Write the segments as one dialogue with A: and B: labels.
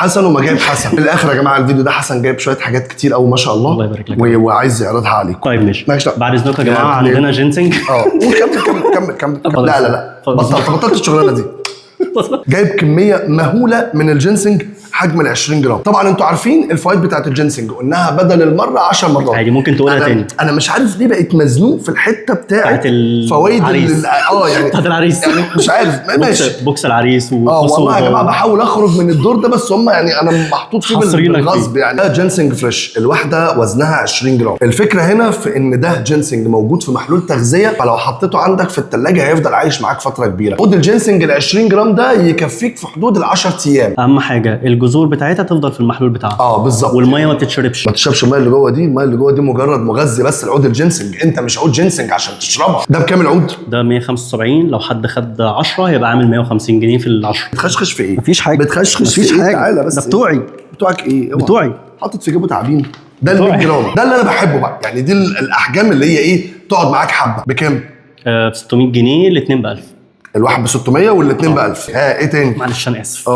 A: حسن وما جايب حسن. في الاخر يا جماعه الفيديو ده حسن جايب شويه حاجات كتير قوي ما شاء الله،
B: الله يبارك لك.
A: وعايز يعرضها عليكم.
B: طيب ماشي
A: ماشي.
B: بعد اذنكم يا جماعه عندنا جينسينج.
A: وكمل. لا بطلت الشغلانه دي. جايب كميه مهوله من الجينسينج حجم ال 20 جرام. طبعا انتوا عارفين الفوائد بتاعت الجينسينج، قلناها بدل المره 10 مرات
B: عادي ممكن تقولها تاني.
A: انا مش عارف ليه بقيت مزنوق في الحته بتاعت فوائد يعني
B: بتاعت العريس.
A: يعني مش عارف ماشي
B: بوكس العريس
A: والله يا جماعه بحاول اخرج من الدور ده، بس هم يعني انا محطوط فيه بالغصب. يعني ده جينسينج فريش، الواحده وزنها 20 جرام. الفكره هنا في ان ده جينسينج موجود في محلول تغذيه، فلو حطيته عندك في الثلاجه هيفضل عايش معاك فتره كبيره. خد الجينسينج ال 20 جرام ده يكفيك في حدود ال 10 ايام.
B: اهم حاجه الجذور بتاعتها تفضل في المحلول بتاعها.
A: بالظبط.
B: والميه ما بتتشربش.
A: ما تشربش الميه اللي جوه دي، الميه اللي جوه دي مجرد مغذي بس لعود الجينسينج، انت مش عود جينسينج عشان تشربها. ده بكام العود؟
B: ده 175. لو حد خد 10 هيبقى عامل 150 جنيه في ال10.
A: بتخشخش في ايه؟
B: مفيش حاجه.
A: بتخشخش في ايه؟ تعالى بس.
B: ده بتوعي.
A: بتوعك ايه؟
B: بتوعي.
A: حاطط في جيبه تعابين. ده ال 100 جرام، ده اللي انا بحبه بقى. يعني دي الاحجام اللي هي ايه تقعد معاك حبه. بكام؟
B: ب 600 جنيه الاثنين ب 1000.
A: الواحد ب 600 والاثنين ب 1000. ايه تاني؟
B: معلش انا اسف.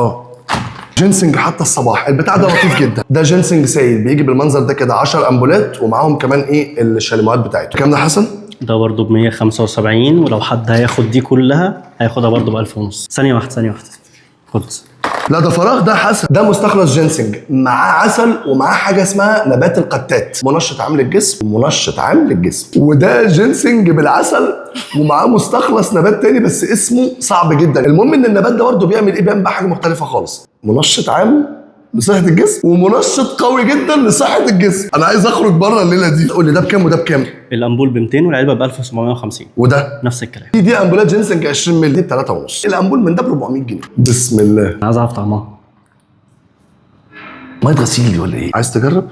A: جينسينج حتى الصباح. البتاع ده لطيف جدا. ده جينسينج سائل بيجي بالمنظر ده كده 10 امبولات، ومعاهم كمان ايه الشاليموات بتاعته. كام ده حسن؟
B: ده برضه ب 175. ولو حد هياخد دي كلها هياخدها برضه ب 1000 ونص. ثانيه واحده خد.
A: لا ده فراغ ده حسن. ده مستخلص جينسينج معاه عسل ومعاه حاجه اسمها نبات القتات، منشط عام للجسم ومنشط عام للجسم. وده جينسينج بالعسل ومعاه مستخلص نبات تاني بس اسمه صعب جدا. المهم ان النبات ده برضه بيعمل ايه؟ بيعمل بقى حاجه مختلفه خالص. منشط عام لصحه الجسم ومنشط قوي جدا لصحه الجسم. انا عايز اخرج بره الليله دي. قول لي ده بكام وده بكام؟
B: الامبول ب 200 والعلبه ب 1750.
A: وده
B: نفس الكلام.
A: دي امبولات جينسينج 20 مللي ب 3.5. الامبول من ده ب 400 جنيه. بسم الله.
B: انا عايز اعرف طعمها.
A: ميه غسيل دي ولا ايه؟ عايز تجرب؟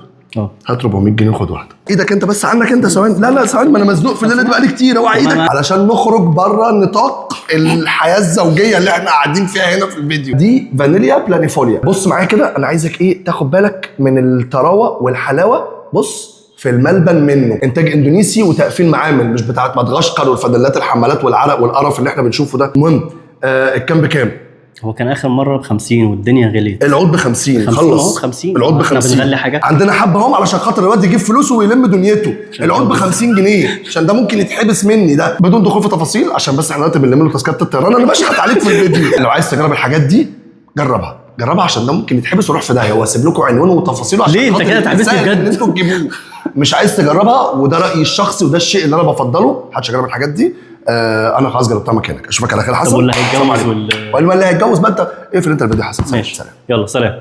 A: هات 400 جنيه وخد واحده. ايدك انت بس عنك انت ثواني. لا ثواني، ما انا مزنوق في الليله دي بقالي كتير. اوعى ايدك علشان نخرج بره نطاق الحياه الزوجيه اللي احنا قاعدين فيها هنا في الفيديو. دي فانيليا بلانيفوليا. بص معايا كده، انا عايزك ايه تاخد بالك من الطراوه والحلاوه. بص في الملبن منه، انتاج اندونيسي وتقفيل معامل، مش بتاعت مدغشقر والفانيلات الحمالات والعرق والقرف اللي احنا بنشوفه ده. المهم الكام بكام؟
B: هو كان اخر مره ب 50 والدنيا غليت.
A: العود ب 50. خلص
B: 50.
A: العود ب 50.
B: بنغلي حاجه.
A: عندنا حبه اهم علشان خاطر الواد يجيب فلوسه ويلم دنيته. العود ب 50 جنيه عشان ده ممكن يتحبس مني ده بدون دخول في تفاصيل، عشان بس احنا دلوقتي بنلم له تذكره الطيران. انا بشحت عليك في الفيديو. لو عايز تجرب الحاجات دي جربها عشان ده ممكن يتحبس ويروح في داهيه. واسيب لكم عنوانه وتفاصيله عشان
B: ليه انت كده تحبسني بجد؟
A: ان انتوا تجيبوه. مش عايز تجربها وده رايي الشخصي وده الشيء اللي انا بفضله. محدش يجرب الحاجات دي. انا خلاص جربتها مكانك. اشوفك على خير حسن.
B: طب واللي هيتجوز
A: واللي هيتجوز بقى انت اقفل انت الفيديو حسن.
B: ماشي. يلا سلام.